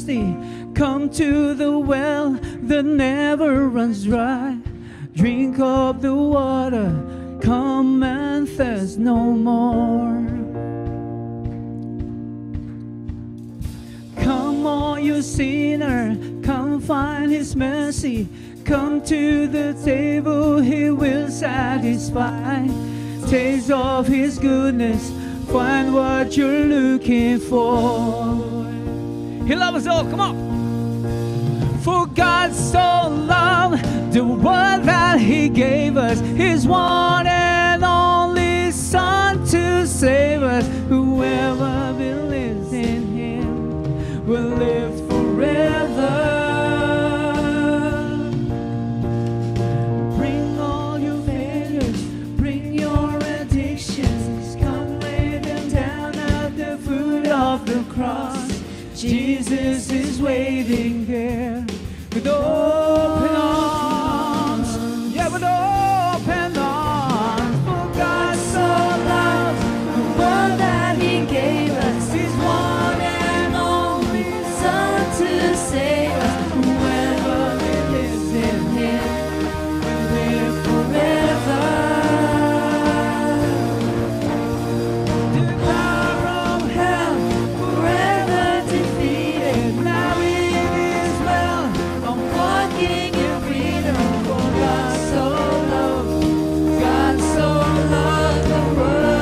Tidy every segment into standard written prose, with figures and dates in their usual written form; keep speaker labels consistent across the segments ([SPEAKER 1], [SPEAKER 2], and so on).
[SPEAKER 1] thirsty, come to the well that never runs dry. Drink of the water, come and thirst no more. Come all you sinner, come find His mercy. Come to the table, He will satisfy. Taste of His goodness, find what you're looking for. He loves us all, come on. For God so loved the world that He gave us His one and only Son to save us. Whoever believes in Him will live forever. Bring all your failures, bring your addictions. Come lay them down at the foot of the cross. Jesus is waiting there with open arms. Yeah, with open arms. For God so loved the world that He gave us His one and only Son to save us. Whoever believes in Him will live forever. The power of hell forever defeated. Now it is well. I'm walking in freedom. For God so loved the world.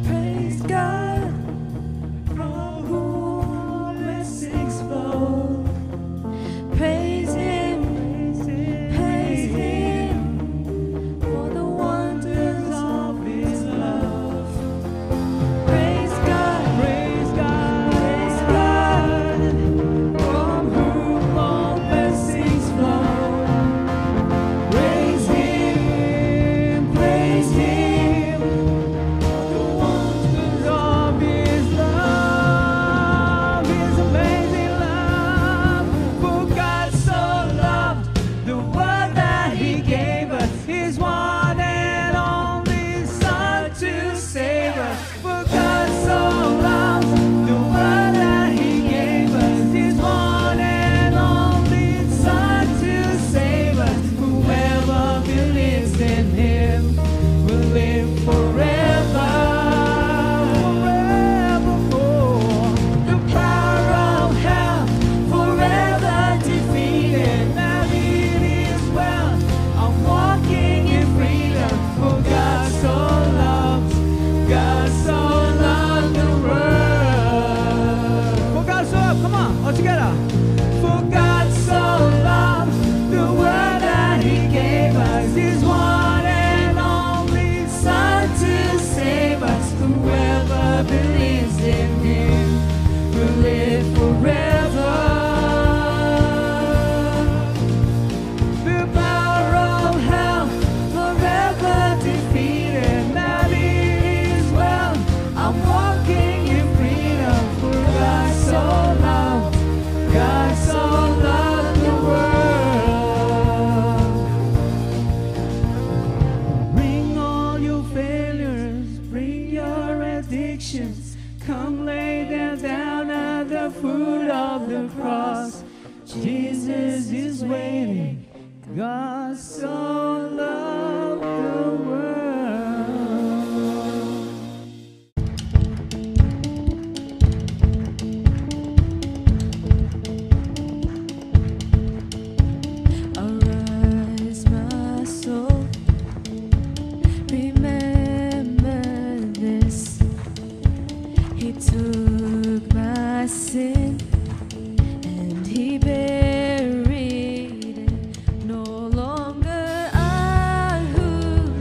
[SPEAKER 1] Praise God, from whom all blessings flow. Praise Him, for the wonders of His love. Praise God, from whom all blessings flow. Praise Him, the wonders of His love, His amazing love. For God so loved the world that He gave us His one and only Son to save us. For God so loved the world that He gave us His one and only Son to save us. Whoever believes in Him will live forever. Forevermore. The power of hell forever defeated. Now it is well. I'm walking in freedom. For God so loved the world. For God so loved, come on, all together. For God so loved the world that He gave us His one and only Son to save us. Whoever believes in Him will live forever. The power of hell forever defeated. Now it is well. I'm walking in freedom. For God so loved the world. Bring all your failures, bring your addictions. Come lay them down at the foot of the cross. Jesus is waiting. God so loved the world.
[SPEAKER 2] Arise, my soul, remember this. He took my sin and He buried it. No longer I who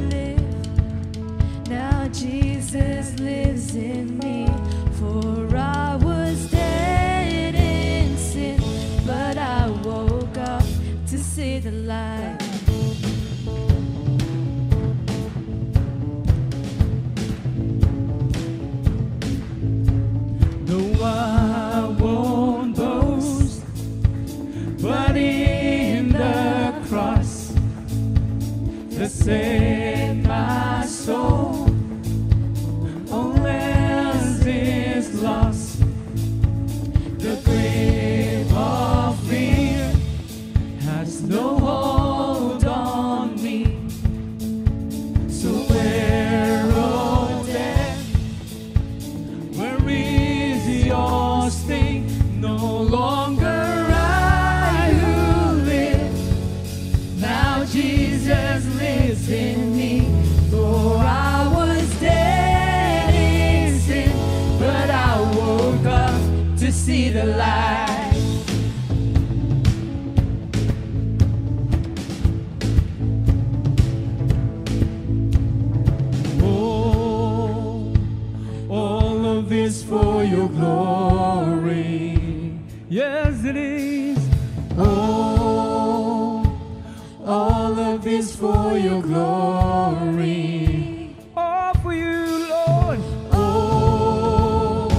[SPEAKER 2] live, now Jesus lives in me. For I was dead in sin, but I woke up to see the light.
[SPEAKER 1] No, I won't boast, but in the cross that saved my soul. Oh, see the light. Oh, all of this for your glory. Yes, it is. Oh, all of this for your glory. All for you, Lord. Oh,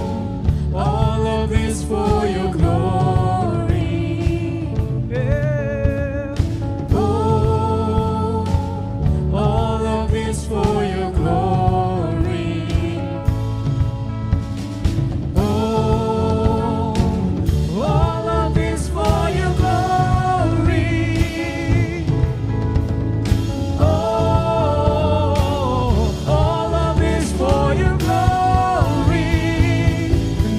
[SPEAKER 1] all of this for your glory. Yeah. Oh, all of this for your glory. Oh, all of this for your glory. Oh, all of this for your glory.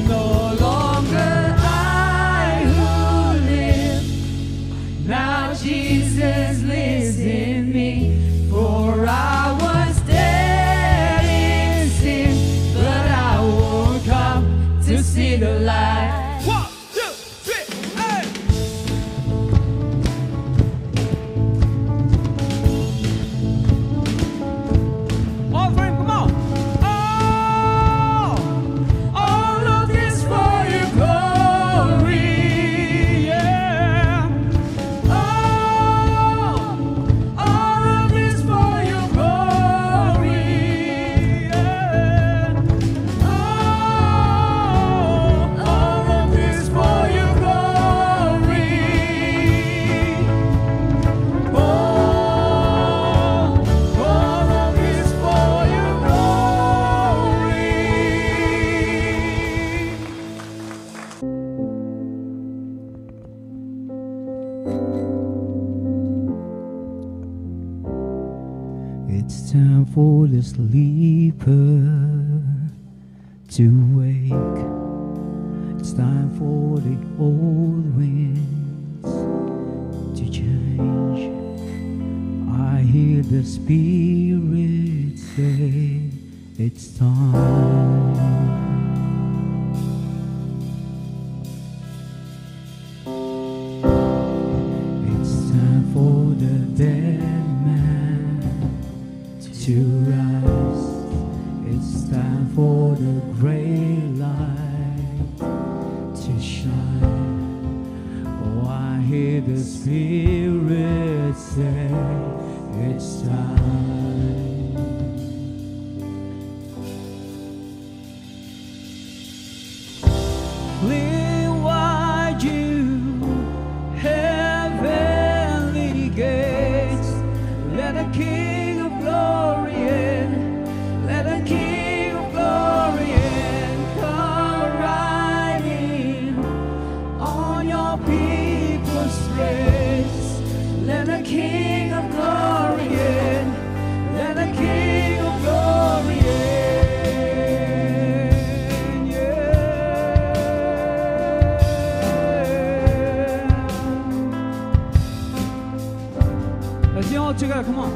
[SPEAKER 1] No longer I who live, now Jesus lives in me. For I was dead in sin, but I will come to see the light. 1, 2, 3, hey! All for him, come on! Oh, all of this for your glory, yeah. Oh, all of this for your glory, yeah. Oh, all of this for your glory. Oh, all of this for your glory. It's time for the sleeper to wake. It's time for the old winds to change. I hear the Spirit say it's time. It's time for the dead man to rise. It's time for the gray light to shine. Oh, I hear the Spirit say it's time. Clear wide you heavenly gates. Let the King of glory in. Let the King of glory in. Come riding on your people's race. Let the King of glory in. Let the King of glory in. Yeah. Let's sing all together, come on.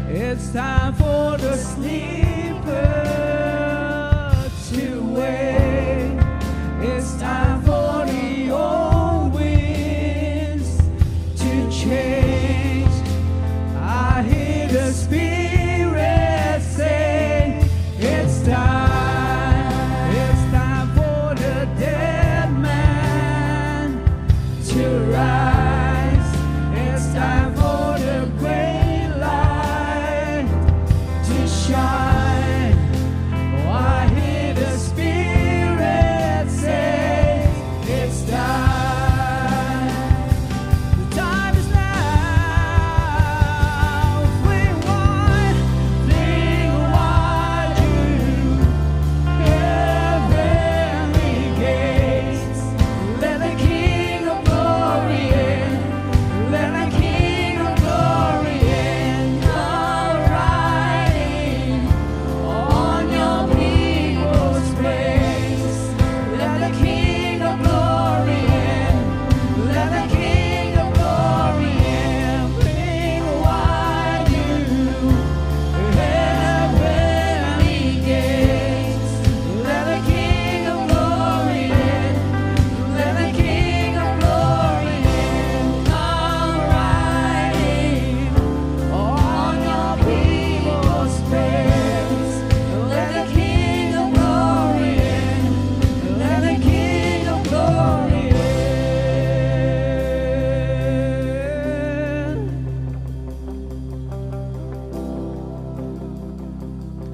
[SPEAKER 1] It's time for the sleeper to wake. It's time for the old winds to change. I hear the Spirit say it's time. It's time for the dead man to rise. It's time for the great light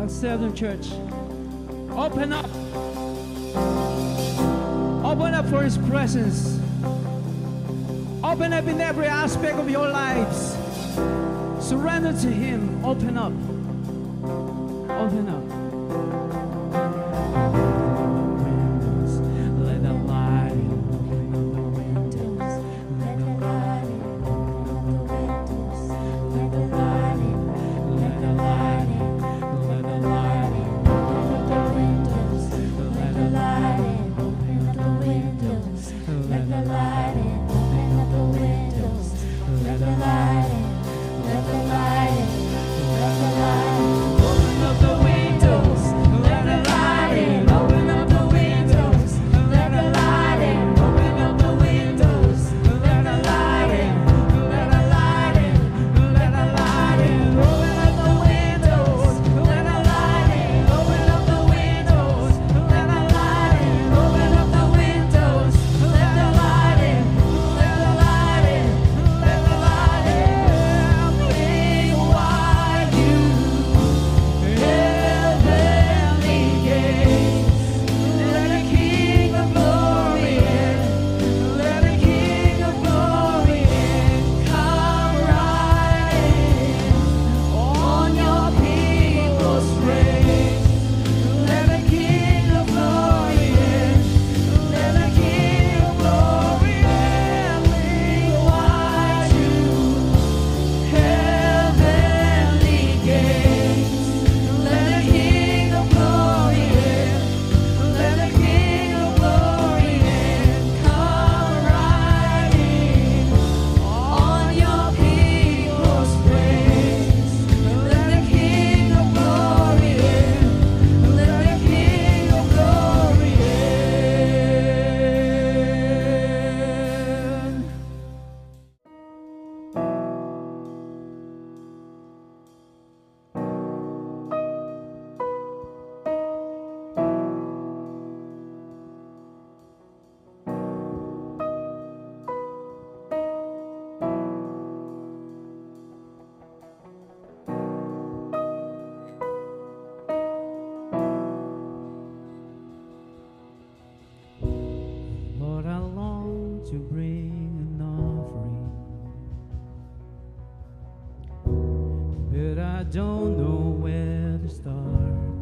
[SPEAKER 1] Accept Him, church. Open up. Open up for His presence. Open up in every aspect of your lives. Surrender to Him. Open up. Open up. Let the light open up the windows. Let the light open up the windows. Let the light in. Let the light in. Let the light in. Open up the windows. Let the light in. Open up the windows. Let the light in. Open up the windows. Let the light in. Let the light in. Let the light in. Open up the windows. Let the light in. Open up the windows. Let the light in. Open up the windows. Let the light in. Let the light in. Let the light in. Open up the windows. Let the light in. Open up the windows. Let the light in. Open up the windows. Let the light in. Let the light in. Let the light in. Bring wide you heavenly gates. Let the King of Glory in. Let the King of Glory in. Come right in on your people's praise. Let the King of Glory in. Let the King of Glory in. Bring wide you heavenly gates. Let the King of Glory in. Let the King of Glory in. Come right in on your people's praise. Let the King of Glory in. Let the King of Glory in. Lord, I long to bring an offering, but I don't know where to start.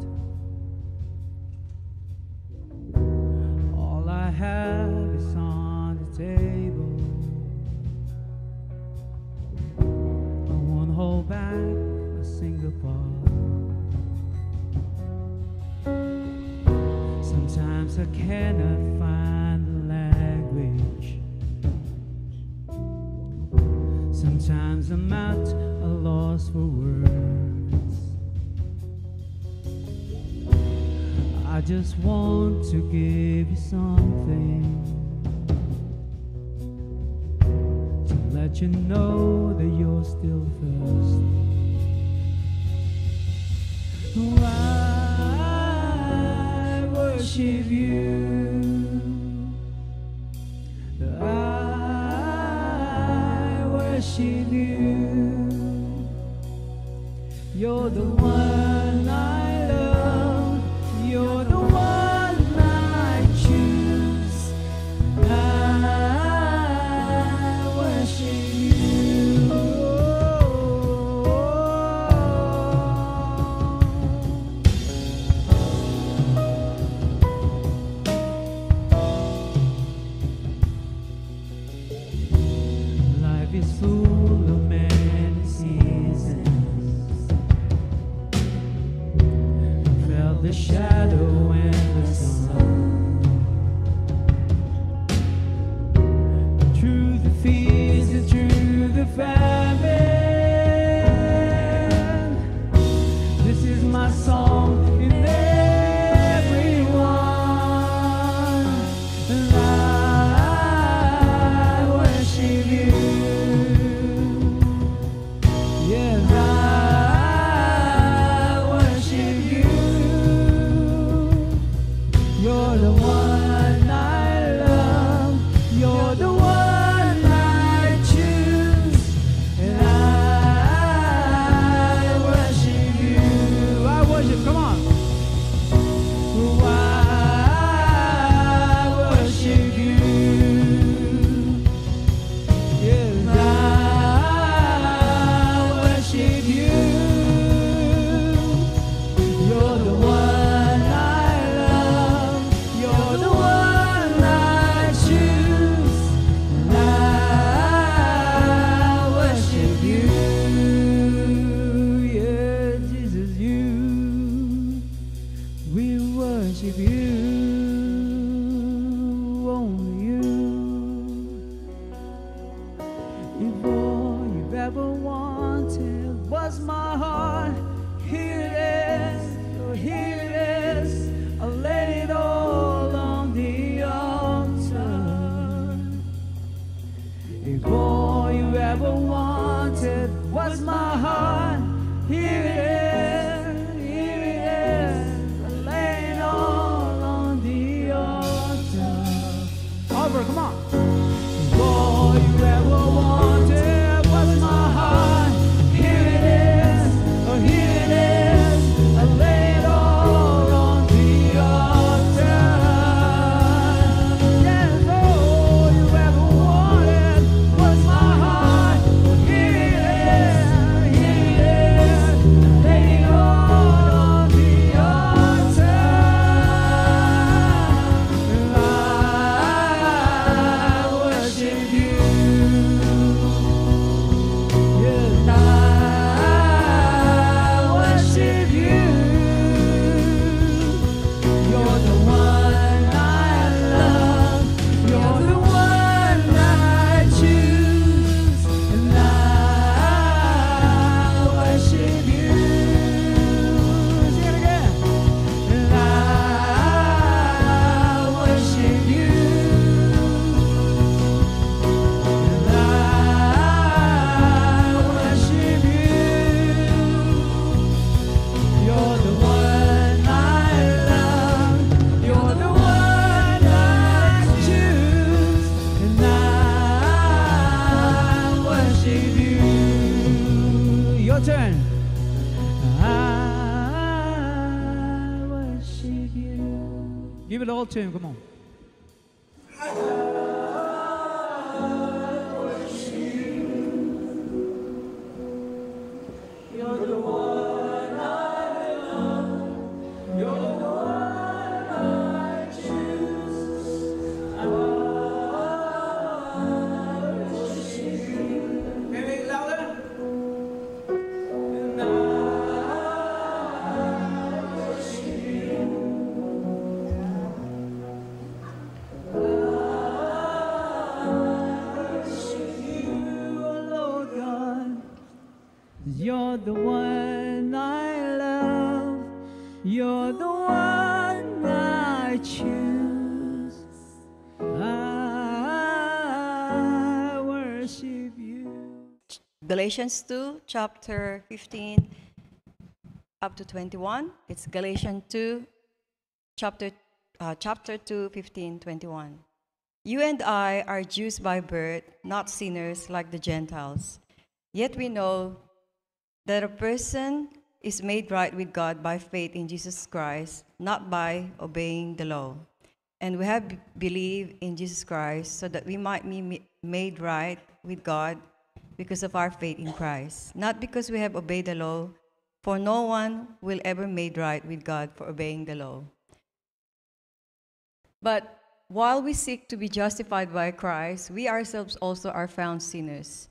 [SPEAKER 1] All I have is on the table. I won't hold back a single part. Sometimes I cannot find the language. Sometimes I'm at a loss for words. I just want to give you something to let you know that you're still first. Oh, I worship you. I worship you. You're the one I love. You're the one I choose. I worship you. Life is full of many seasons. Felt the shadow and the sun. Through the fears and through the famine, this is my song in everyone. And I worship you. Yes, I worship you. You're the one worship. Come on. I worship you. Yes, I worship you. You're the one I love. You're the one I choose. And I worship you. Yeah, Jesus, you. We worship you. Only you. If all you've ever wanted was my heart, here it is, oh, here it is. I laid it all on the altar. If all you ever wanted was my heart, here it is, here it is. I lay it all on the altar. Over, come on. If all you ever wanted was my heart, here it is, oh, here it is. I lay it all on the altar. Yes, all you ever wanted was my heart, here it is, here it is. I lay it all on the altar. I worship you. Yes, I worship you. You're the one I love. You're the one I choose. And I worship you. Sing it again. And I worship you. And I worship you. You're the one I love. You're the one I choose. And I worship you. Your turn. I worship you. Give it all to him. Come on. Maybe louder. And I worship you. Lord God. You're the one I love. You're the one I choose. I worship you.
[SPEAKER 3] Galatians 2, chapter 15 up to 21. It's Galatians 2, chapter 2, 15, 21. You and I are Jews by birth, not sinners like the Gentiles. Yet we know that a person is made right with God by faith in Jesus Christ, not by obeying the law. And we have believed in Jesus Christ so that we might be made right with God because of our faith in Christ, not because we have obeyed the law, for no one will ever be made right with God for obeying the law. But while we seek to be justified by Christ, we ourselves also are found sinners.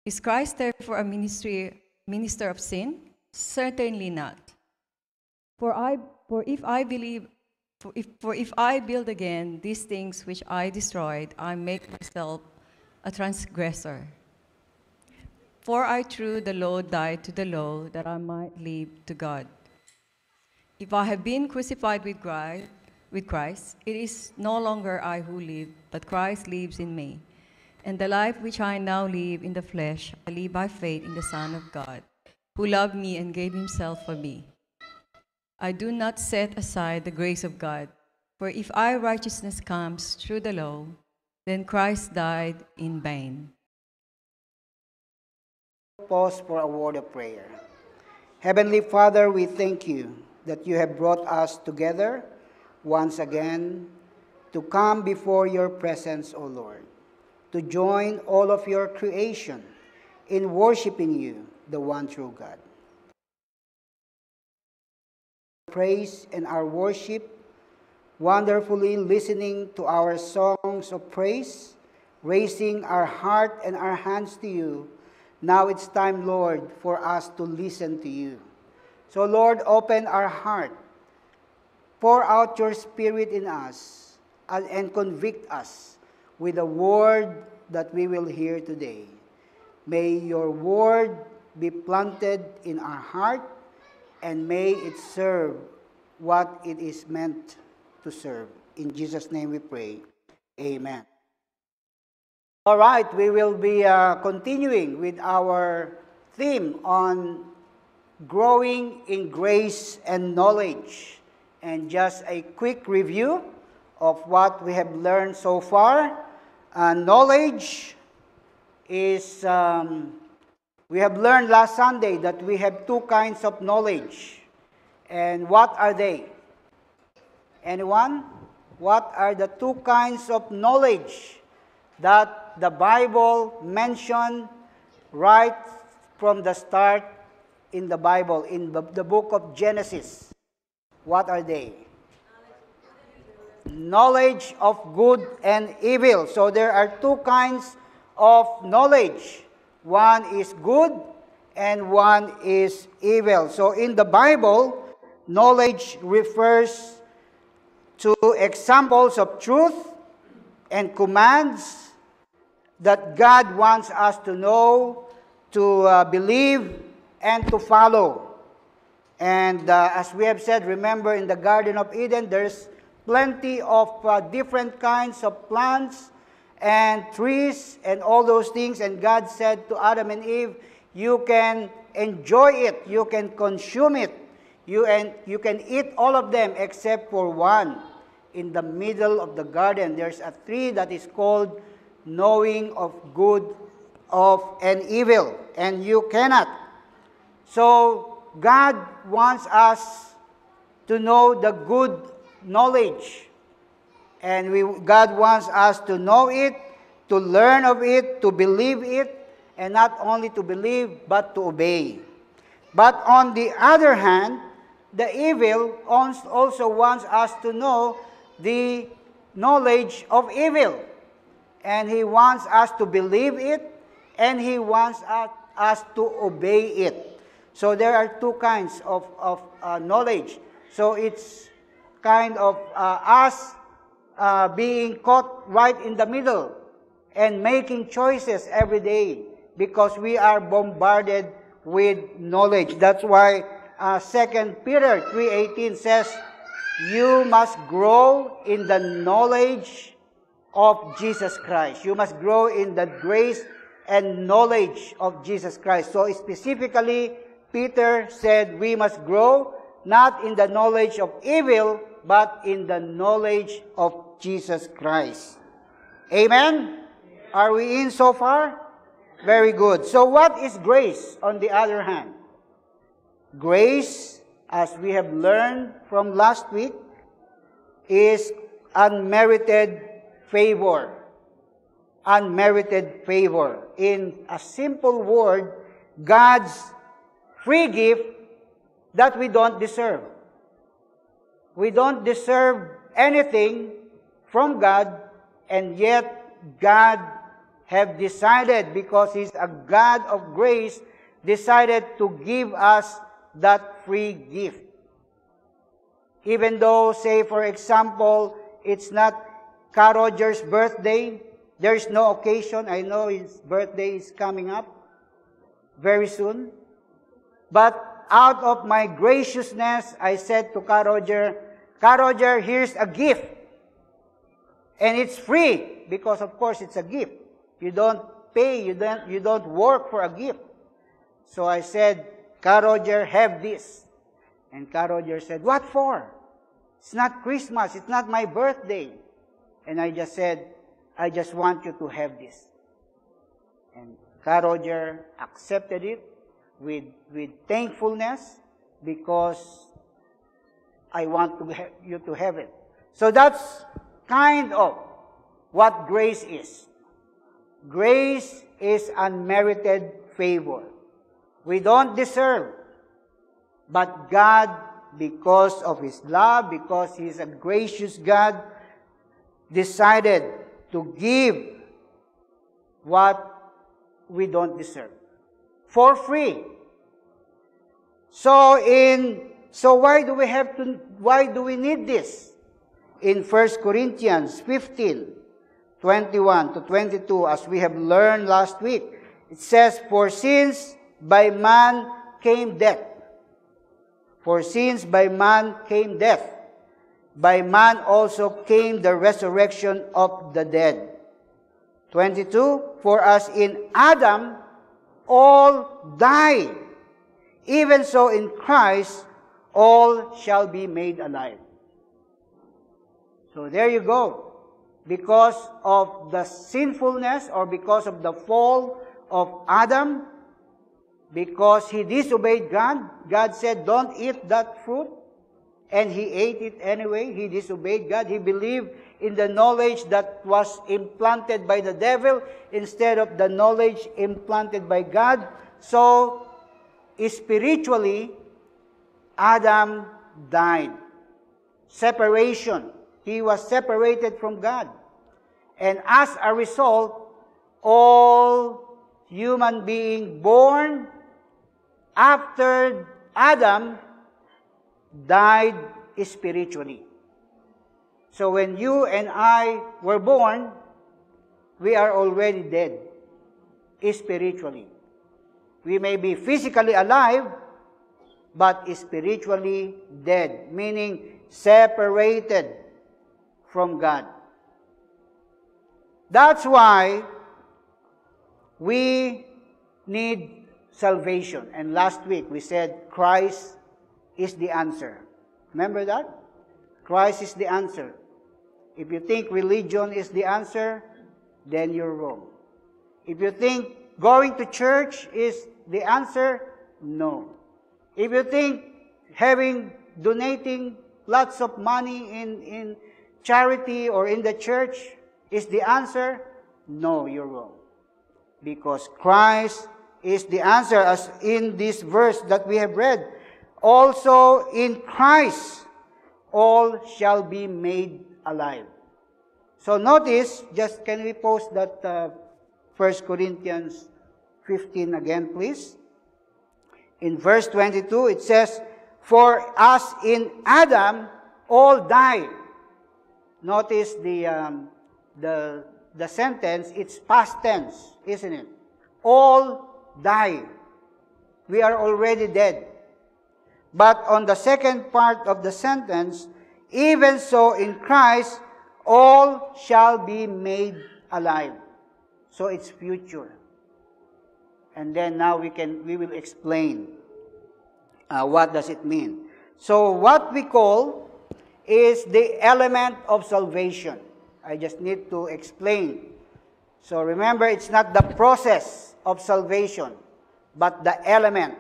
[SPEAKER 3] Is Christ therefore a minister of sin? Certainly not. For if I build again these things which I destroyed, I make myself a transgressor. For I through the law died to the law that I might live to God. If I have been crucified with Christ, it is no longer I who live, but Christ lives in me. And the life which I now live in the flesh, I live by faith in the Son of God, who loved me and gave himself for me. I do not set aside the grace of God, for if our righteousness comes through the law, then Christ died in vain.
[SPEAKER 4] Pause for a word of prayer. Heavenly Father, we thank you that you have brought us together once again to come before your presence, O Lord, to join all of your creation in worshiping you, the one true God. Praise and our worship, wonderfully listening to our songs of praise, raising our heart and our hands to you. Now it's time, Lord, for us to listen to you. So, Lord, open our heart. Pour out your Spirit in us and convict us with the word that we will hear today. May your word be planted in our heart, and may it serve what it is meant to serve. In Jesus' name we pray. Amen. All right, we will be continuing with our theme on growing in grace and knowledge. And just a quick review of what we have learned so far. Knowledge is, we have learned last Sunday that we have two kinds of knowledge. And what are they? Anyone? What are the two kinds of knowledge that the Bible mentioned right from the start in the Bible, in the book of Genesis? What are they? Knowledge of good and evil. So there are two kinds of knowledge. One is good and one is evil. So in the Bible, knowledge refers to examples of truth and commands that God wants us to know, to believe, and to follow. And as we have said, remember in the Garden of Eden, there's plenty of different kinds of plants and trees and all those things. And God said to Adam and Eve, you can enjoy it, you can consume it, you can eat all of them except for one. In the middle of the garden, there's a tree that is called knowing of good and evil, and you cannot. So God wants us to know the good knowledge, and God wants us to know it, to learn of it, to believe it, and not only to believe but to obey. But on the other hand, the evil also wants us to know the knowledge of evil. And he wants us to believe it, and he wants us to obey it. So there are two kinds of knowledge. So it's kind of us being caught right in the middle and making choices every day because we are bombarded with knowledge. That's why 2 Peter 3:18 says, you must grow in the knowledge of Jesus Christ. You must grow in the grace and knowledge of Jesus Christ. So specifically, Peter said we must grow not in the knowledge of evil, but in the knowledge of Jesus Christ. Amen? Are we in so far? Very good. So what is grace on the other hand? Grace, as we have learned from last week, is unmerited favor. Unmerited favor. In a simple word, God's free gift that we don't deserve. We don't deserve anything from God, and yet God have decided, because He's a God of grace, decided to give us that free gift. Even though, say for example, it's not Ka Roger's birthday, there's no occasion. I know his birthday is coming up very soon. But out of my graciousness, I said to Ka Roger, here's a gift. And it's free, because of course it's a gift. You don't pay, you don't work for a gift. So I said, Ka Roger, have this. And Ka Roger said, what for? It's not Christmas, it's not my birthday. And I just said, I just want you to have this. And Ka Roger accepted it, with thankfulness because I want you to have it. So that's kind of what grace is. Grace is unmerited favor. We don't deserve, but God, because of His love, because He is a gracious God, decided to give what we don't deserve for free. So why do we need this? In 1 Corinthians 15, 21 to 22, as we have learned last week, it says, "For since by man came death, by man also came the resurrection of the dead." 22, "For as in Adam all die, even so in Christ all shall be made alive." So there you go. Because of the sinfulness or because of the fall of Adam, because he disobeyed God, God said, "Don't eat that fruit." And he ate it anyway. He disobeyed God. He believed in the knowledge that was implanted by the devil instead of the knowledge implanted by God. So, spiritually, Adam died. Separation. He was separated from God. And as a result, all human beings born after Adam died spiritually. So when you and I were born, we are already dead spiritually. We may be physically alive, but spiritually dead, meaning separated from God. That's why we need salvation. And last week we said Christ is the answer. Remember that? Christ is the answer. If you think religion is the answer, then you're wrong. If you think going to church is the answer, no. If you think donating lots of money in charity or in the church is the answer, no, you're wrong. Because Christ is the answer, as in this verse that we have read. Also in Christ, all shall be made alive. So notice, just can we post that 1 Corinthians 15 again, please? In verse 22, it says, "For as in Adam all die." Notice the sentence, it's past tense, isn't it? All die. We are already dead. But on the second part of the sentence, "Even so in Christ, all shall be made alive." So it's future. And then now we will explain what does it mean. So what we call is the element of salvation. I just need to explain. So remember, it's not the process of salvation, but the element.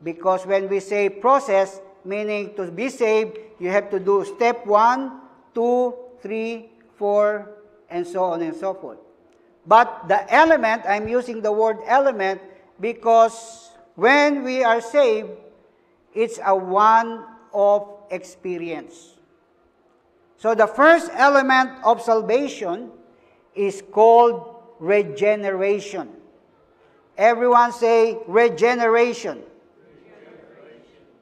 [SPEAKER 4] Because when we say process, meaning to be saved, you have to do step 1, 2, 3, 4, and so on and so forth. But the element, I'm using the word element because when we are saved, it's a one-off experience. So the first element of salvation is called regeneration. Everyone say regeneration.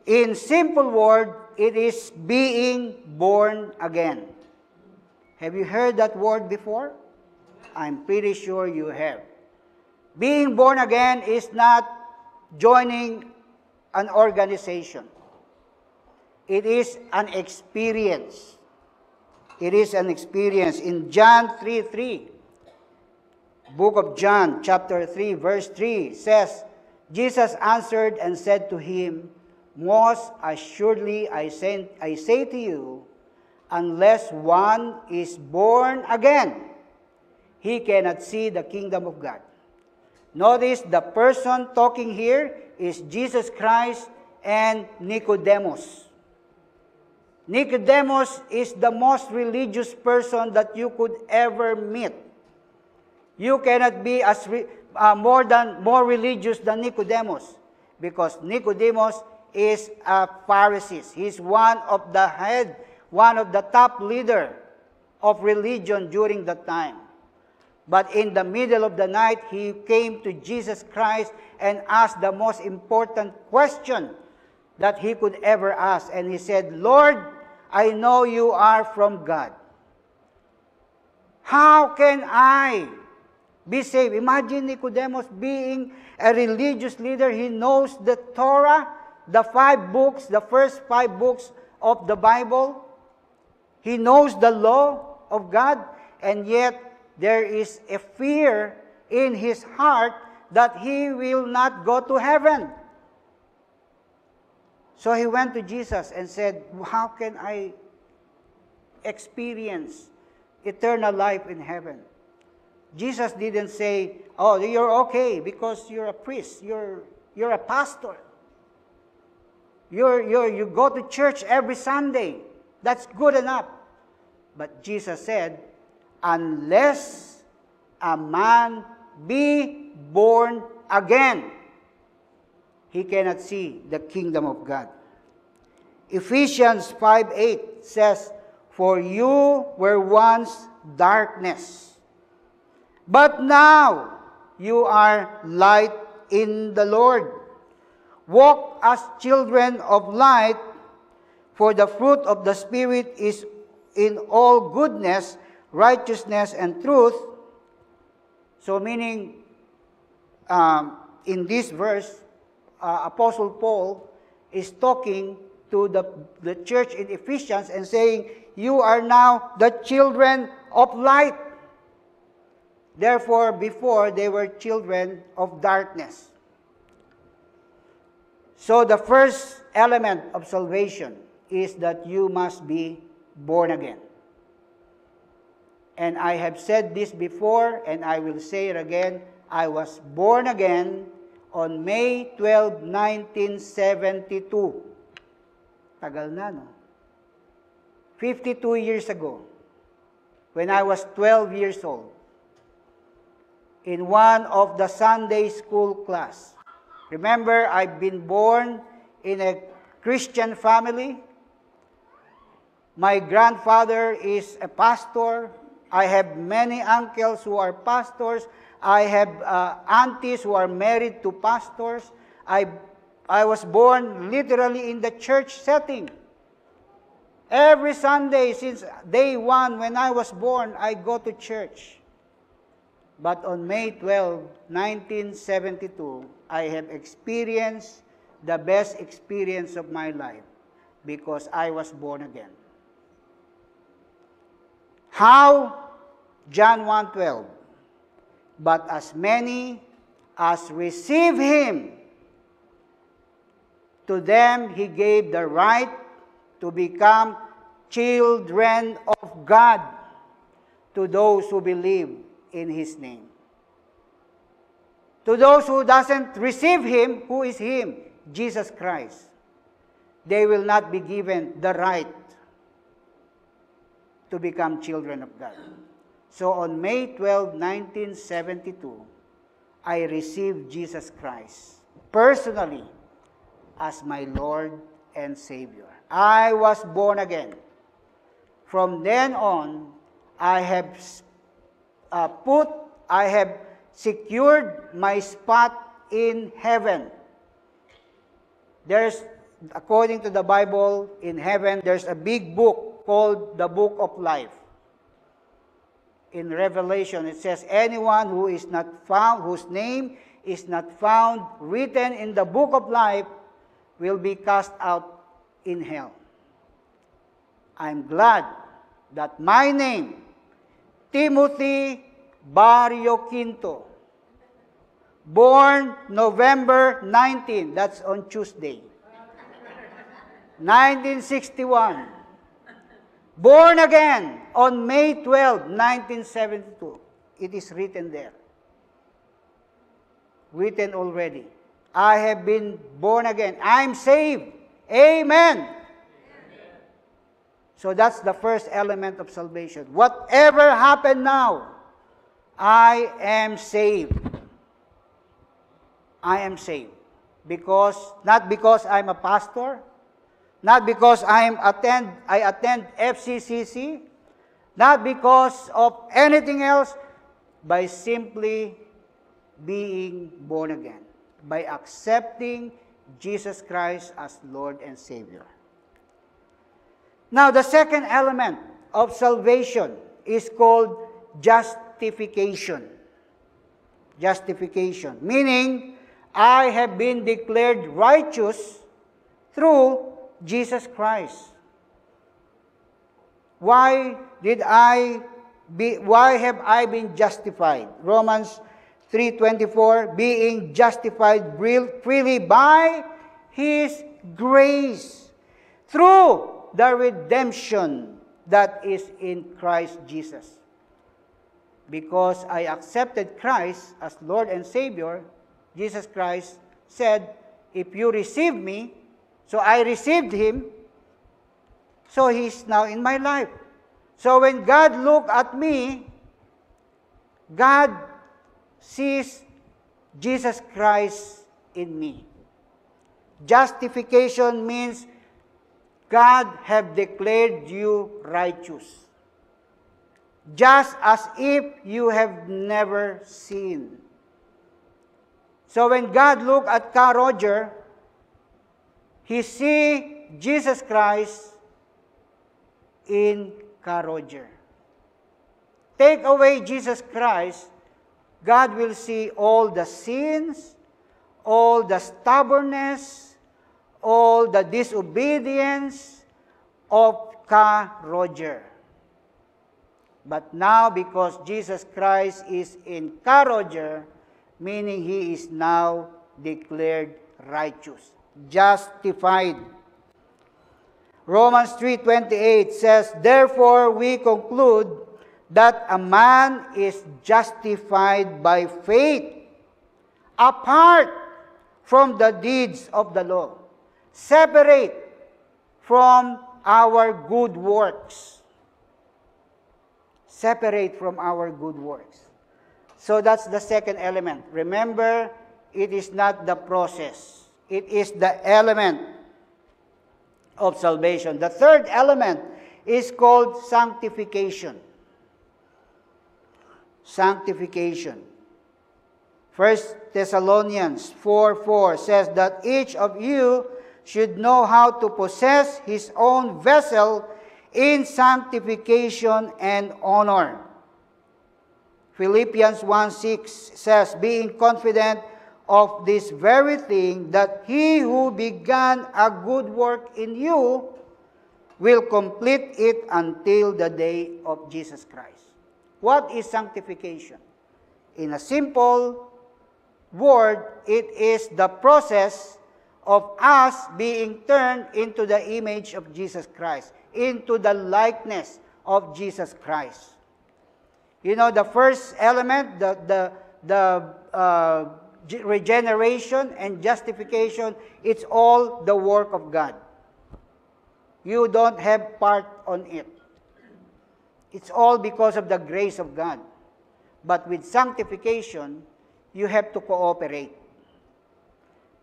[SPEAKER 4] In simple word, it is being born again. Have you heard that word before? I'm pretty sure you have. Being born again is not joining an organization. It is an experience. It is an experience. In John 3:3, book of John, chapter 3, verse 3, says, "Jesus answered and said to him, Most assuredly I say to you, unless one is born again, he cannot see the kingdom of God." Notice the person talking here is Jesus Christ and Nicodemus. Nicodemus is the most religious person that you could ever meet. You cannot be more religious than Nicodemus, because Nicodemus is a Pharisee. He's one of the top leader of religion during that time. But in the middle of the night, he came to Jesus Christ and asked the most important question that he could ever ask. And he said, "Lord, I know you are from God. How can I be saved?" Imagine Nicodemus being a religious leader. He knows the Torah, the 5 books, the first 5 books of the Bible. He knows the law of God, and yet there is a fear in his heart that he will not go to heaven. So he went to Jesus and said, "How can I experience eternal life in heaven?" Jesus didn't say, "Oh, you're okay because you're a priest, you're a pastor. You go to church every Sunday. That's good enough." But Jesus said, "Unless a man be born again, he cannot see the kingdom of God." Ephesians 5:8 says, "For you were once darkness, but now you are light in the Lord. Walk as children of light, for the fruit of the Spirit is in all goodness, righteousness, and truth." So meaning, in this verse, Apostle Paul is talking to the church in Ephesians and saying, "You are now the children of light." Therefore, before they were children of darkness. So the first element of salvation is that you must be born again. And I have said this before, and I will say it again. I was born again on May 12, 1972. Tagal na, no? 52 years ago, when I was 12 years old, in one of the Sunday school class. Remember, I've been born in a Christian family. My grandfather is a pastor. I have many uncles who are pastors. I have aunties who are married to pastors. I was born literally in the church setting. Every Sunday since day one when I was born, I go to church. But on May 12, 1972, I have experienced the best experience of my life because I was born again. How? John 1:12. But as many as receive him, to them he gave the right to become children of God, to those who believe in his name. To those who doesn't receive him, who is him? Jesus Christ. They will not be given the right to become children of God. So on May 12, 1972, I received Jesus Christ personally as my Lord and Savior. I was born again. From then on, I have secured my spot in heaven. There's, according to the Bible, in heaven, there's a big book called the Book of Life. In Revelation, it says, anyone who is not found, whose name is not found written in the Book of Life, will be cast out in hell. I'm glad that my name, Timothy Barrio Quinto, born November 19, that's on Tuesday, 1961, born again on May 12, 1972. It is written there. written already. I have been born again. I'm saved. Amen. So that's the first element of salvation. Whatever happened now, I am saved. I am saved. Not because I'm a pastor, not because I attend FCCC, not because of anything else, by simply being born again, by accepting Jesus Christ as Lord and Savior. Now, the second element of salvation is called justification. Justification, meaning I have been declared righteous through Jesus Christ. Why have I been justified? Romans 3:24, being justified freely by His grace through the redemption that is in Christ Jesus. Because I accepted Christ as Lord and Savior, Jesus Christ said, if you receive me, so I received Him, so He's now in my life. So when God looked at me, God sees Jesus Christ in me. Justification means God have declared you righteous, just as if you have never sinned. So when God looked at Ka Roger, He see Jesus Christ in Ka Roger. Take away Jesus Christ, God will see all the sins, all the stubbornness, all the disobedience of Ka Roger. But now, because Jesus Christ is in Ka Roger, meaning he is now declared righteous, justified. Romans 3:28 says, therefore we conclude that a man is justified by faith apart from the deeds of the law, separate from our good works. Separate from our good works. So that's the second element. Remember, it is not the process. It is the element of salvation. The third element is called sanctification. Sanctification. 1 Thessalonians 4:4 says that each of you should know how to possess his own vessel in sanctification and honor. Philippians 1:6 says, being confident of this very thing, that he who began a good work in you will complete it until the day of Jesus Christ. What is sanctification? In a simple word, it is the process of us being turned into the image of Jesus Christ, into the likeness of Jesus Christ. You know, the first element, the regeneration and justification, it's all the work of God. You don't have part on it. It's all because of the grace of God. But with sanctification, you have to cooperate.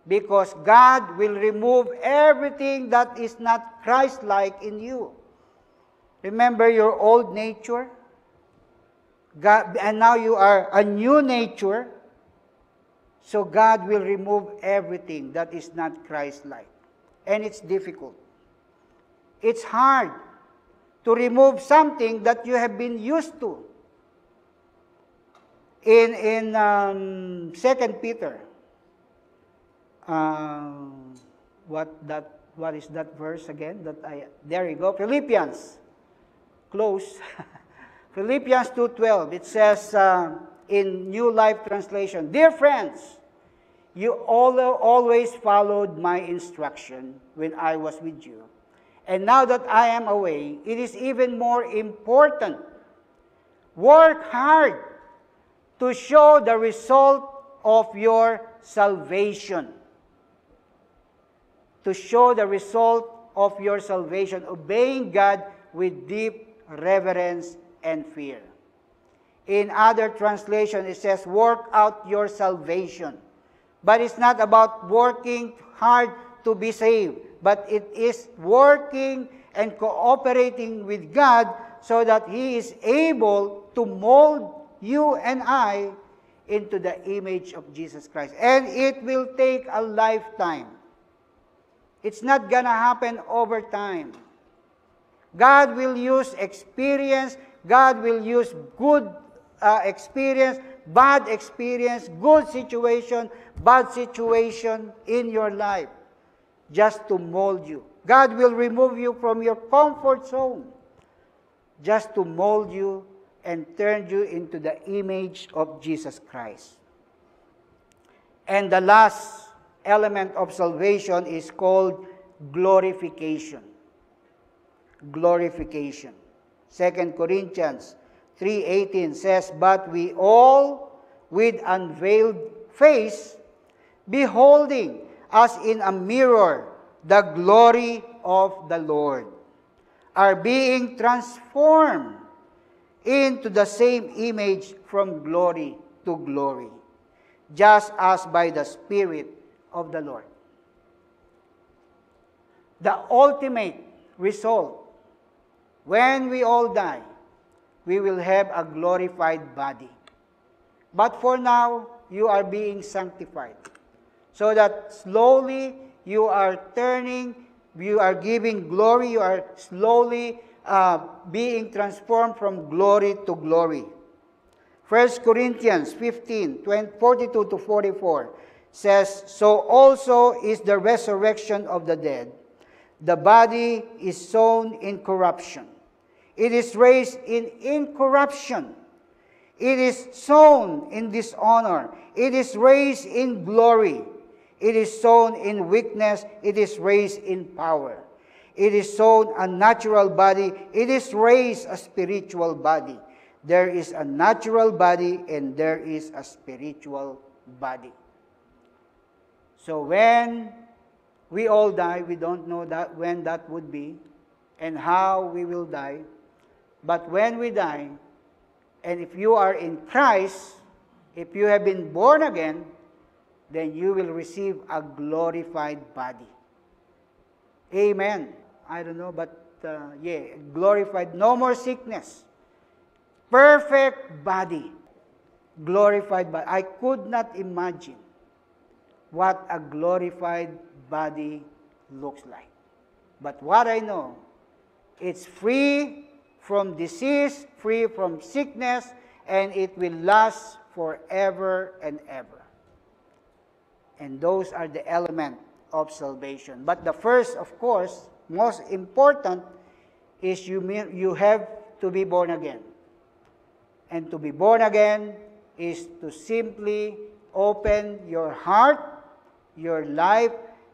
[SPEAKER 4] Because God will remove everything that is not Christ-like in you. Remember your old nature? God, and now you are a new nature. So God will remove everything that is not Christ-like. And it's difficult. It's hard to remove something that you have been used to. In 2 Peter, what is that verse again? There you go. Philippians, close. Philippians 2:12. It says in New Life Translation, dear friends, you always followed my instruction when I was with you. And now that I am away, it is even more important. Work hard to show the result of your salvation. To show the result of your salvation, obeying God with deep reverence and fear. In other translation, it says, work out your salvation. But it's not about working hard to be saved, but it is working and cooperating with God so that He is able to mold you and I into the image of Jesus Christ. And it will take a lifetime. It's not gonna happen over time. God will use experience. God will use good experience, bad experience, good situation, bad situation in your life, just to mold you. God will remove you from your comfort zone, just to mold you and turn you into the image of Jesus Christ. And the last element of salvation is called glorification. Glorification. 2 Corinthians 3:18 says, but we all, with unveiled face, beholding as in a mirror the glory of the Lord, are being transformed into the same image from glory to glory, just as by the Spirit of the Lord. The ultimate result, when we all die, we will have a glorified body. But for now, you are being sanctified. So that slowly you are turning, you are giving glory, you are slowly being transformed from glory to glory. 1 Corinthians 15, 42 to 44 says, so also is the resurrection of the dead. The body is sown in corruption. It is raised in incorruption. It is sown in dishonor. It is raised in glory. It is sown in weakness. It is raised in power. It is sown a natural body. It is raised a spiritual body. There is a natural body and there is a spiritual body. So when we all die, we don't know that when that would be and how we will die. But when we die, and if you are in Christ, if you have been born again, then you will receive a glorified body. Amen. I don't know, but glorified. No more sickness. Perfect body. Glorified body. I could not imagine what a glorified body looks like. But what I know, it's free from disease, free from sickness, and it will last forever and ever. And those are the elements of salvation. But the first, of course, most important, is you have to be born again. And to be born again is to simply open your heart, your life,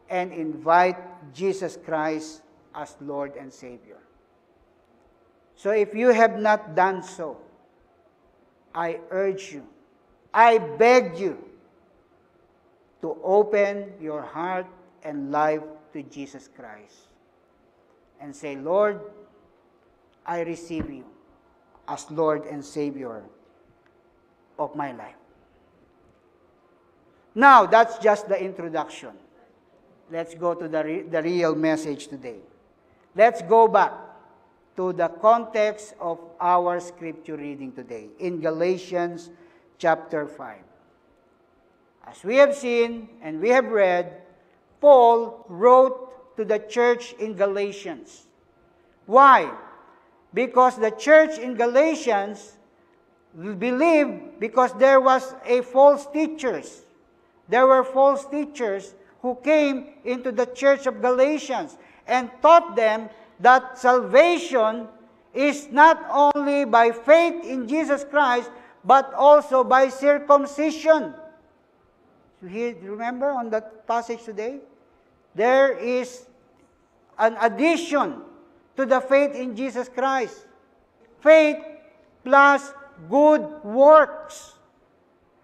[SPEAKER 4] and invite Jesus Christ as Lord and Savior. So if you have not done so, I urge you, I beg you to open your heart and life to Jesus Christ and say, Lord, I receive you as Lord and Savior of my life. Now, that's just the introduction. Let's go to the real message today. Let's go back to the context of our scripture reading today in Galatians chapter 5. As we have seen and we have read, Paul wrote to the church in Galatians. Why? Because the church in Galatians believed, because there was a false teachers. There were false teachers who came into the church of Galatians and taught them that salvation is not only by faith in Jesus Christ, but also by circumcision. So here, remember on that passage today? There is an addition to the faith in Jesus Christ. Faith plus good works.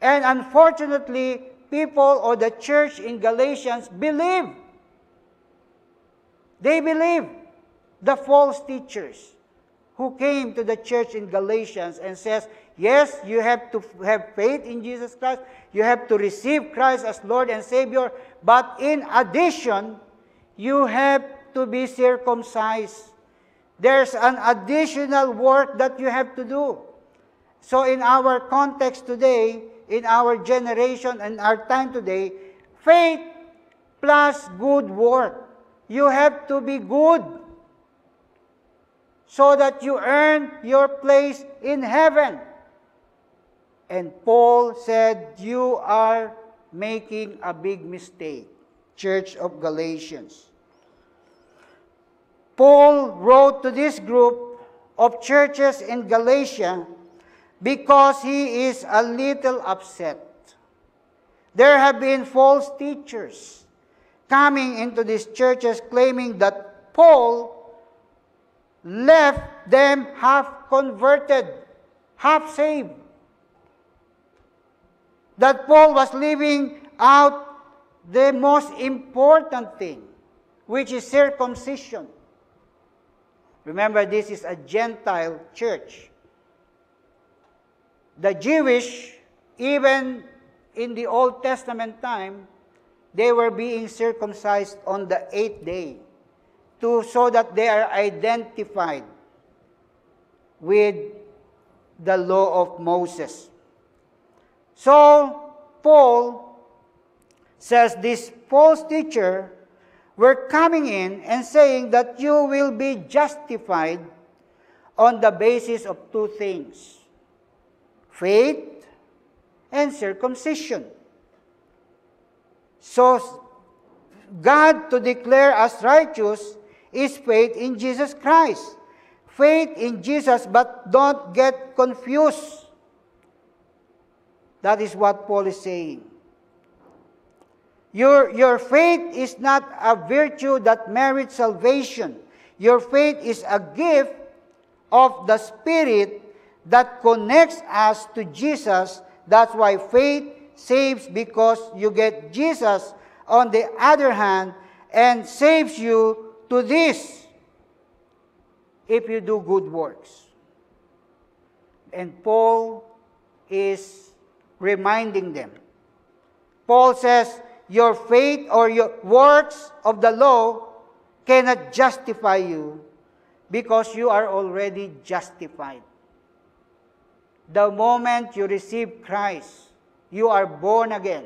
[SPEAKER 4] And unfortunately, people or the church in Galatians believe. They believe the false teachers who came to the church in Galatians and says, yes, you have to have faith in Jesus Christ. You have to receive Christ as Lord and Savior. But in addition, you have to be circumcised. There's an additional work that you have to do. So in our context today, in our generation and our time today, faith plus good work. You have to be good so that you earn your place in heaven. And Paul said, you are making a big mistake, Church of Galatians. Paul wrote to this group of churches in Galatia because he is a little upset. There have been false teachers coming into these churches claiming that Paul left them half converted, half saved. That Paul was leaving out the most important thing, which is circumcision. Remember, this is a Gentile church. The Jewish, even in the Old Testament time, they were being circumcised on the 8th day so that they are identified with the law of Moses. So, Paul says this false teacher were coming in and saying that you will be justified on the basis of two things: faith and circumcision. So, God to declare us righteous is faith in Jesus Christ. Faith in Jesus, but don't get confused. That is what Paul is saying. Your faith is not a virtue that merits salvation. Your faith is a gift of the Spirit that connects us to Jesus. That's why faith saves, because you get Jesus on the other hand and saves you to this if you do good works. And Paul is reminding them. Paul says, your faith or your works of the law cannot justify you because you are already justified. The moment you receive Christ, you are born again.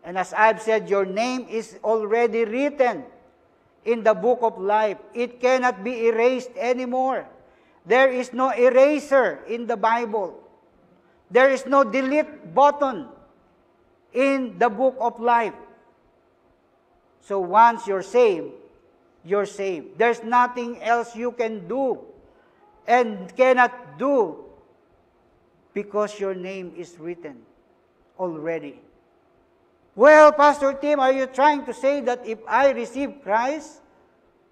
[SPEAKER 4] And as I've said, your name is already written in the book of life. It cannot be erased anymore. There is no eraser in the Bible. There is no delete button in the book of life. So once you're saved, you're saved. There's nothing else you can do and cannot do because your name is written already. Well, Pastor Tim, are you trying to say that if I receive Christ,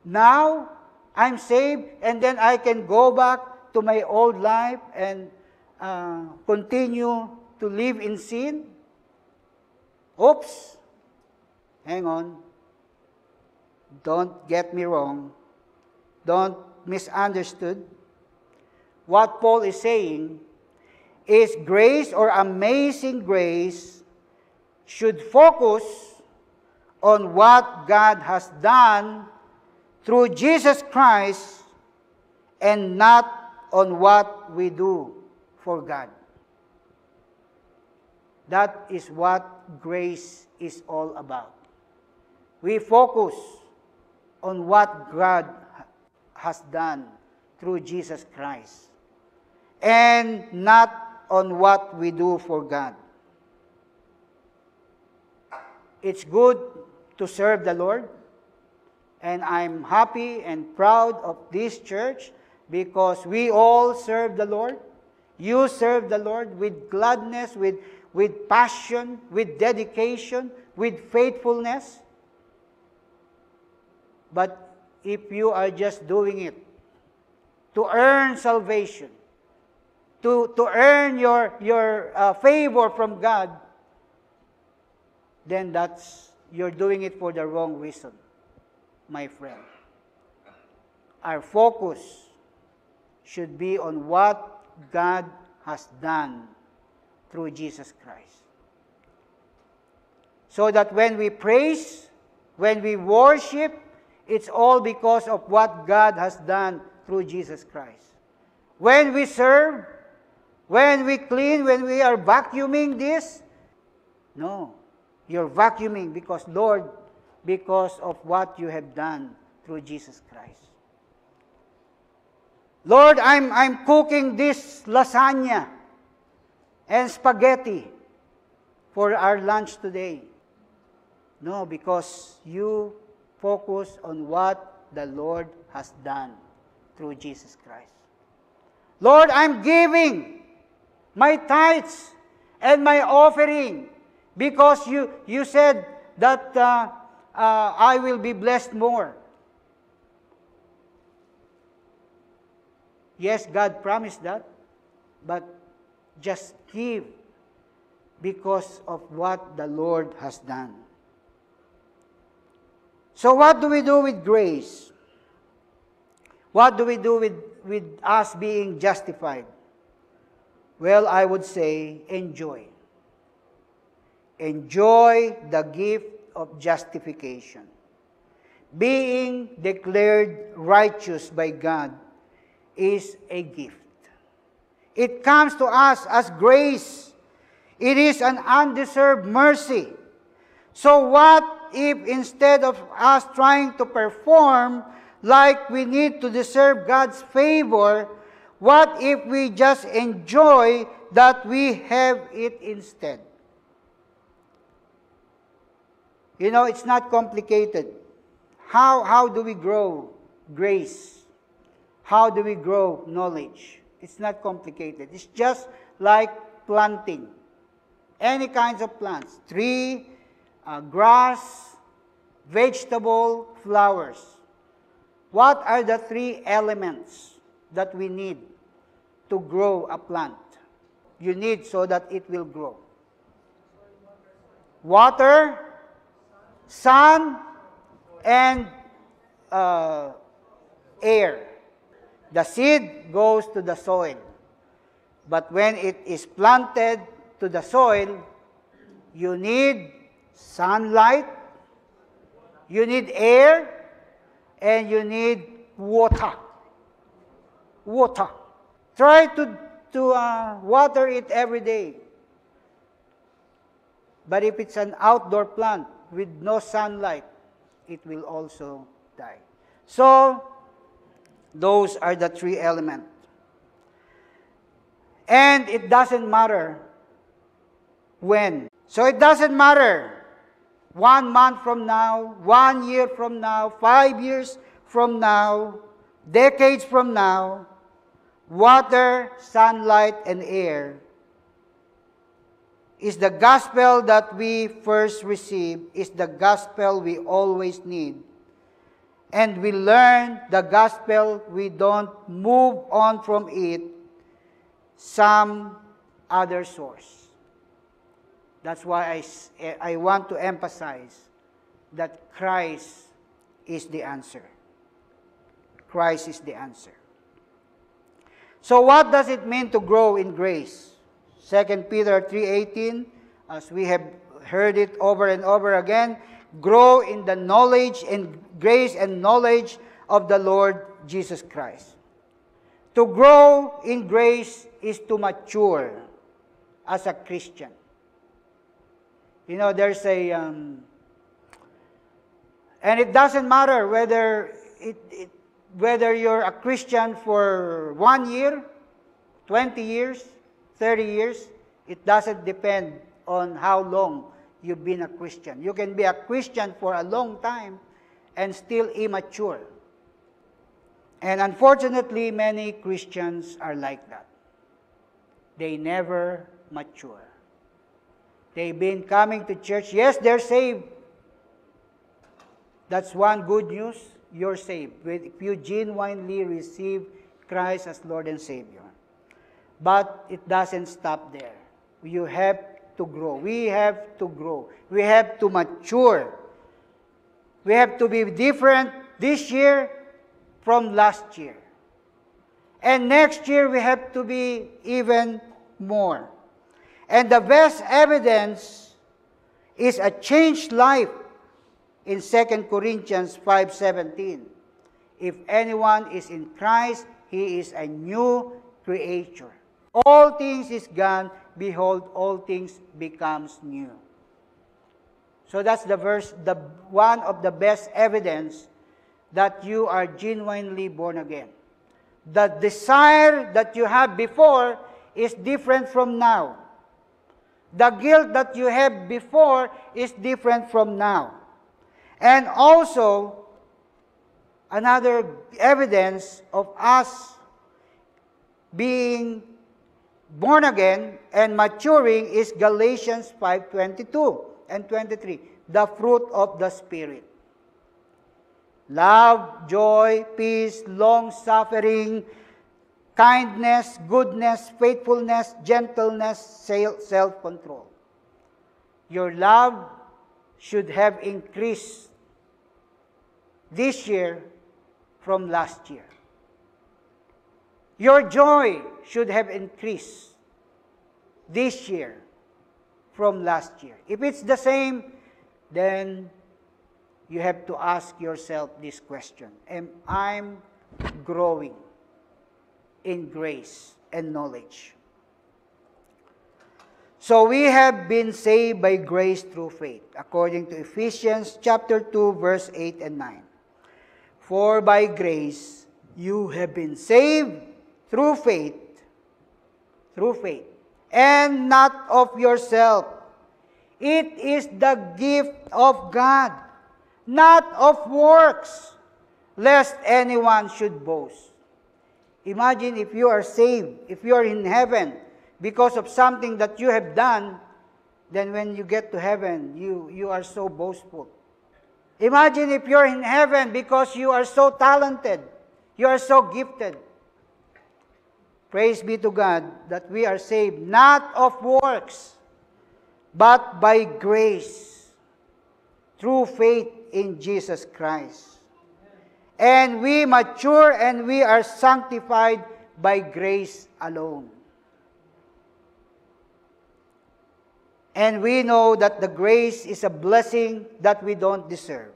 [SPEAKER 4] now I'm saved and then I can go back to my old life and continue to live in sin? Oops. Hang on. Don't get me wrong. Don't misunderstood. What Paul is saying is grace or amazing grace should focus on what God has done through Jesus Christ and not on what we do for God. That is what grace is all about. We focus on what God has done through Jesus Christ and not on what we do for God. It's good to serve the Lord, and I'm happy and proud of this church because we all serve the Lord. You serve the Lord with gladness, with passion, with dedication, with faithfulness. But if you are just doing it to earn salvation, to earn your favor from God, then you're doing it for the wrong reason, my friend. Our focus should be on what God has done through Jesus Christ. So that when we praise, when we worship, it's all because of what God has done through Jesus Christ. When we serve, when we clean, when we are vacuuming this, no, you're vacuuming because, Lord, because of what you have done through Jesus Christ. Lord, I'm cooking this lasagna and spaghetti for our lunch today. No, because you focus on what the Lord has done through Jesus Christ. Lord, I'm giving my tithes and my offering because you said that I will be blessed more. Yes, God promised that, but just give because of what the Lord has done. So what do we do with grace? What do we do with us being justified? Well, I would say enjoy. Enjoy the gift of justification. Being declared righteous by God is a gift. It comes to us as grace. It is an undeserved mercy. So what if instead of us trying to perform like we need to deserve God's favor, what if we just enjoy that we have it instead? You know, it's not complicated. How do we grow grace? How do we grow knowledge? It's not complicated. It's just like planting. Any kinds of plants. Tree, grass, vegetable, flowers. What are the three elements that we need to grow a plant? You need so that it will grow. Water, sun, and air. The seed goes to the soil. But when it is planted to the soil, you need sunlight, you need air, and you need water. Water. Try to water it every day. But if it's an outdoor plant with no sunlight, it will also die. So, those are the three elements. And it doesn't matter when. So it doesn't matter 1 month from now, 1 year from now, 5 years from now, decades from now, water, sunlight, and air is the gospel that we first receive, is the gospel we always need. And we learn the gospel, we don't move on from it, some other source. That's why I want to emphasize that Christ is the answer. Christ is the answer. So what does it mean to grow in grace? 2 Peter 3:18, as we have heard it over and over again, grow in the knowledge and grace and knowledge of the Lord Jesus Christ. To grow in grace is to mature as a Christian. You know, there's a, and it doesn't matter whether whether you're a Christian for 1 year, 20 years, 30 years, it doesn't depend on how long you've been a Christian. You can be a Christian for a long time and still immature. And unfortunately, many Christians are like that. They never mature. They've been coming to church. Yes, they're saved. That's one good news. You're saved if you genuinely receive Christ as Lord and Savior. But it doesn't stop there. You have to grow. We have to grow. We have to mature. We have to be different this year from last year. And next year, we have to be even more. And the best evidence is a changed life in 2 Corinthians 5:17. If anyone is in Christ, he is a new creature. All things is gone, behold, all things becomes new. So that's the verse, the one of the best evidence that you are genuinely born again. The desire that you have before is different from now. The guilt that you had before is different from now. And also, another evidence of us being born again and maturing is Galatians 5:22 and 23, the fruit of the Spirit. Love, joy, peace, long-suffering, kindness, goodness, faithfulness, gentleness, self-control. Your love should have increased this year from last year. Your joy should have increased this year from last year. If it's the same, then you have to ask yourself this question: am I growing in grace and knowledge? So we have been saved by grace through faith, according to Ephesians chapter 2, verse 8 and 9. For by grace you have been saved through faith, and not of yourself. It is the gift of God, not of works, lest anyone should boast. Imagine if you are saved, if you are in heaven because of something that you have done, then when you get to heaven, you are so boastful. Imagine if you're in heaven because you are so talented, you are so gifted. Praise be to God that we are saved not of works, but by grace, through faith in Jesus Christ. And we mature and we are sanctified by grace alone. And we know that the grace is a blessing that we don't deserve.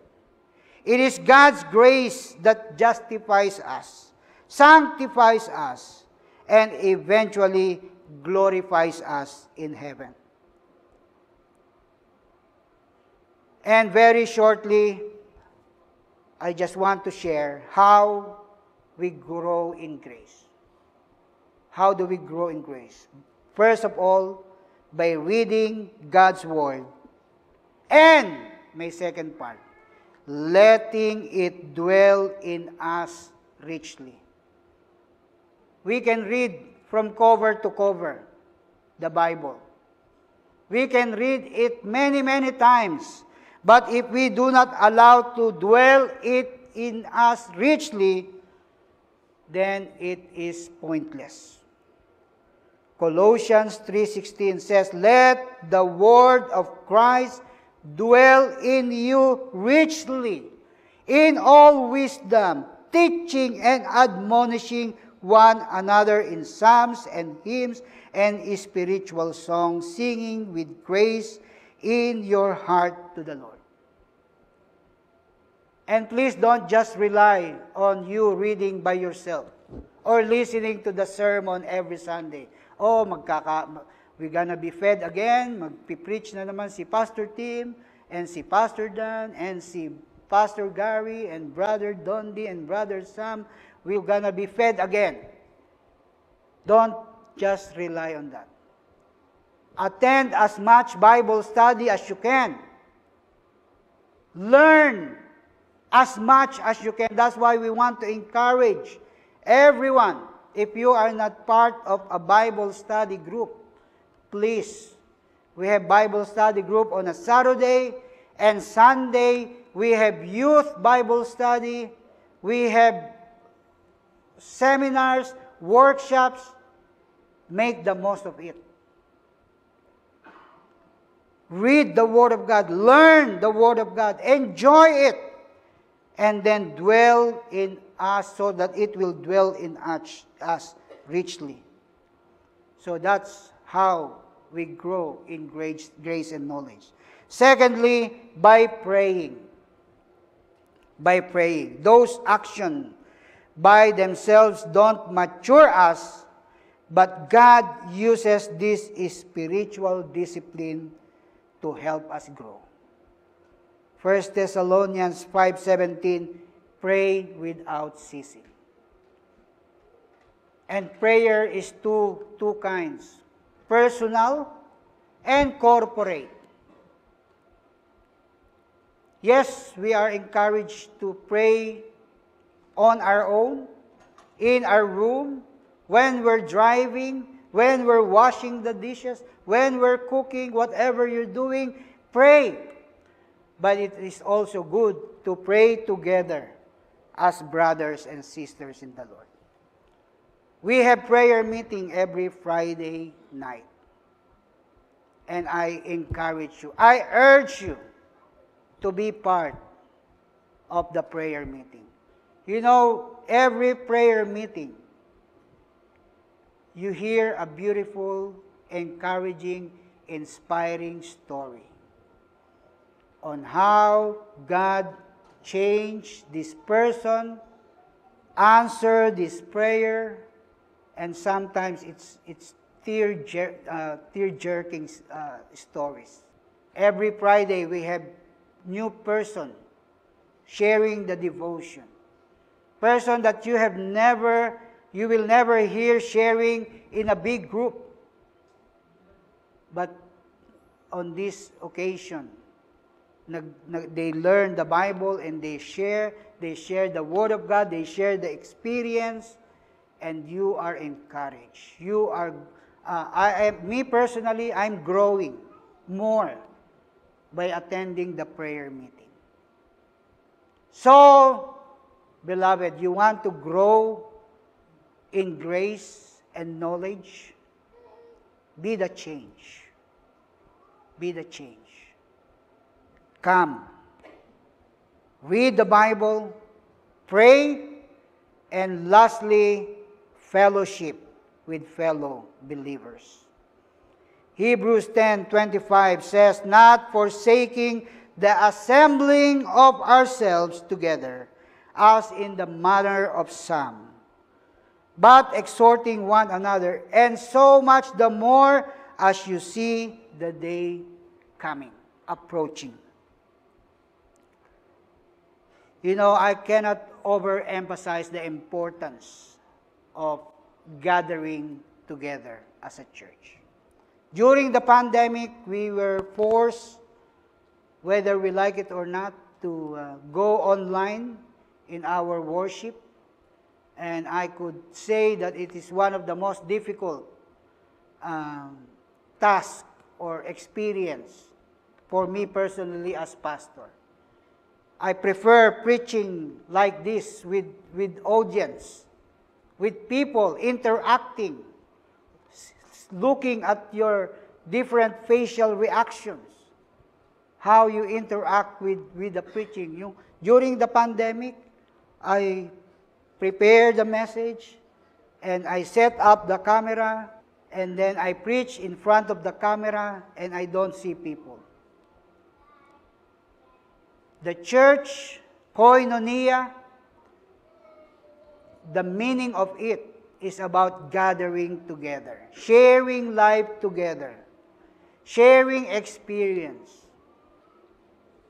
[SPEAKER 4] It is God's grace that justifies us, sanctifies us, and eventually glorifies us in heaven. And very shortly, I just want to share how we grow in grace. How do we grow in grace? First of all, by reading God's Word. And, my second part, letting it dwell in us richly. We can read from cover to cover the Bible. We can read it many, many times. But if we do not allow to dwell it in us richly, then it is pointless. Colossians 3:16 says, let the word of Christ dwell in you richly, in all wisdom, teaching and admonishing one another in psalms and hymns and spiritual songs, singing with grace in your heart to the Lord. And please don't just rely on you reading by yourself or listening to the sermon every Sunday. Oh, we're gonna be fed again. Magpipreach na naman si Pastor Tim and si Pastor Dan and si Pastor Gary and Brother Dondi and Brother Sam. We're gonna be fed again. Don't just rely on that. Attend as much Bible study as you can. Learn as much as you can. That's why we want to encourage everyone. If you are not part of a Bible study group, please, we have Bible study group on a Saturday and Sunday. We have youth Bible study. We have seminars, workshops. make the most of it. Read the Word of God, learn the Word of God, enjoy it, and then dwell in us so that it will dwell in us richly. So that's how we grow in grace and knowledge. Secondly, by praying. By praying. Those actions by themselves don't mature us, but God uses this spiritual discipline to help us grow. 1 Thessalonians 5:17, pray without ceasing. And prayer is two kinds, personal and corporate. Yes, we are encouraged to pray on our own, in our room, when we're driving, when we're washing the dishes, when we're cooking, whatever you're doing, pray. But it is also good to pray together as brothers and sisters in the Lord. We have prayer meeting every Friday night. And I encourage you, I urge you to be part of the prayer meeting. You know, every prayer meeting, you hear a beautiful, encouraging, inspiring story on how God changed this person, answered this prayer, and sometimes it's tear-jerking stories. Every Friday we have new person sharing the devotion. Person that you will never hear sharing in a big group. But on this occasion, they learn the Bible and they share the Word of God, they share the experience, and you are encouraged. You are, me personally, I'm growing more by attending the prayer meeting. So, beloved, you want to grow in grace and knowledge? Be the change. Be the change. Come. Read the Bible, pray, and lastly, fellowship with fellow believers. Hebrews 10:25 says, not forsaking the assembling of ourselves together, as in the manner of some, but exhorting one another, and so much the more as you see the day coming, approaching. You know, I cannot overemphasize the importance of gathering together as a church. During the pandemic, we were forced, whether we like it or not, to go online in our worship. And I could say that it is one of the most difficult tasks or experience for me personally as pastor. I prefer preaching like this with audience, with people interacting, looking at your different facial reactions, how you interact with the preaching. During the pandemic, I prepared the message, and I set up the camera, and then I preach in front of the camera, and I don't see people. The church, koinonia, the meaning of it is about gathering together, sharing life together, sharing experience.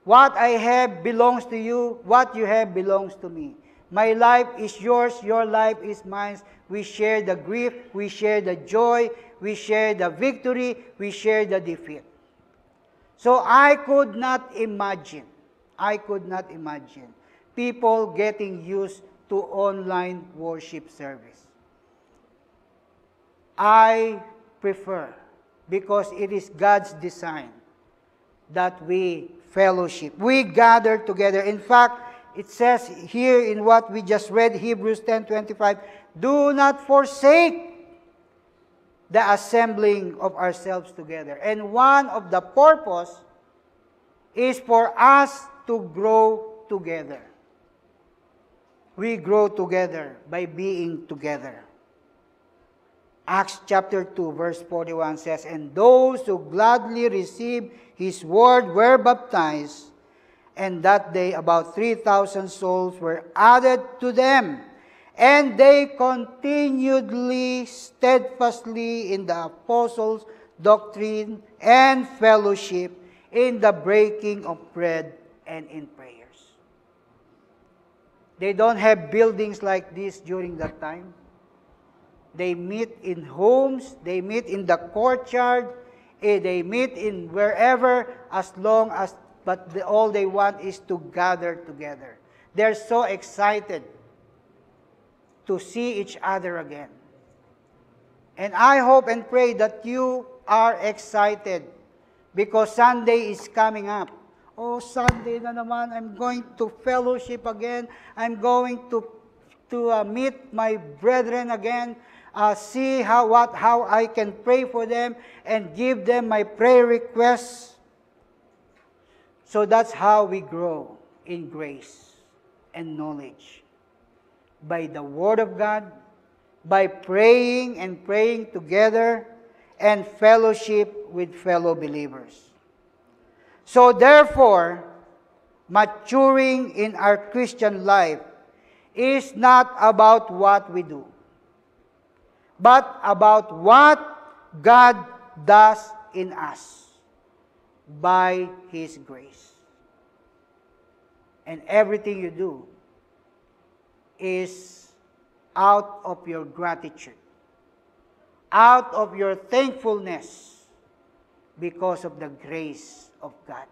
[SPEAKER 4] What I have belongs to you, what you have belongs to me. My life is yours, your life is mine. We share the grief, we share the joy, we share the victory, we share the defeat. So I could not imagine people getting used to online worship service. I prefer, because it is God's design, that we fellowship. We gather together. In fact, it says here in what we just read, Hebrews 10:25, do not forsake the assembling of ourselves together. And one of the purpose is for us to grow together. We grow together by being together. Acts chapter 2 verse 41 says, "And those who gladly received his word were baptized, and that day about 3,000 souls were added to them. And they continually, steadfastly in the apostles' doctrine and fellowship, in the breaking of bread and in prayers." They don't have buildings like this during that time. They meet in homes, they meet in the courtyard, they meet in wherever, as long as, all they want is to gather together. They're so excited to see each other again. And I hope and pray that you are excited because Sunday is coming up. Oh, Sunday na naman, I'm going to fellowship again. I'm going to meet my brethren again. See how I can pray for them and give them my prayer requests. So that's how we grow in grace and knowledge. By the Word of God, by praying and praying together, and fellowship with fellow believers. So therefore, maturing in our Christian life is not about what we do, but about what God does in us by His grace. And everything you do is out of your gratitude, out of your thankfulness, because of the grace of God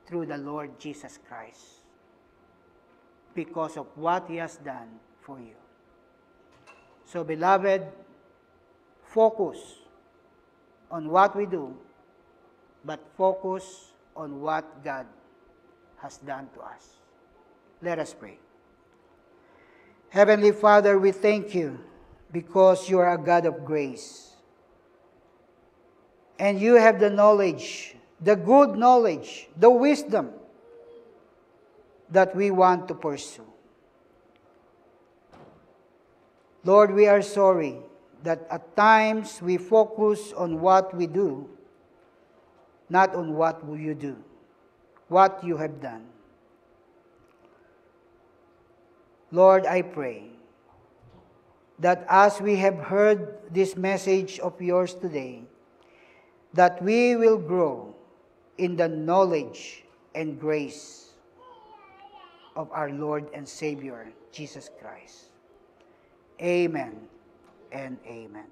[SPEAKER 4] through the Lord Jesus Christ, because of what He has done for you. So, beloved, focus on what we do, but focus on what God has done to us. Let us pray. Heavenly Father, we thank you because you are a God of grace. And you have the knowledge, the good knowledge, the wisdom that we want to pursue. Lord, we are sorry that at times we focus on what we do, not on what you do, what you have done. Lord, I pray that as we have heard this message of yours today, that we will grow in the knowledge and grace of our Lord and Savior, Jesus Christ. Amen and amen.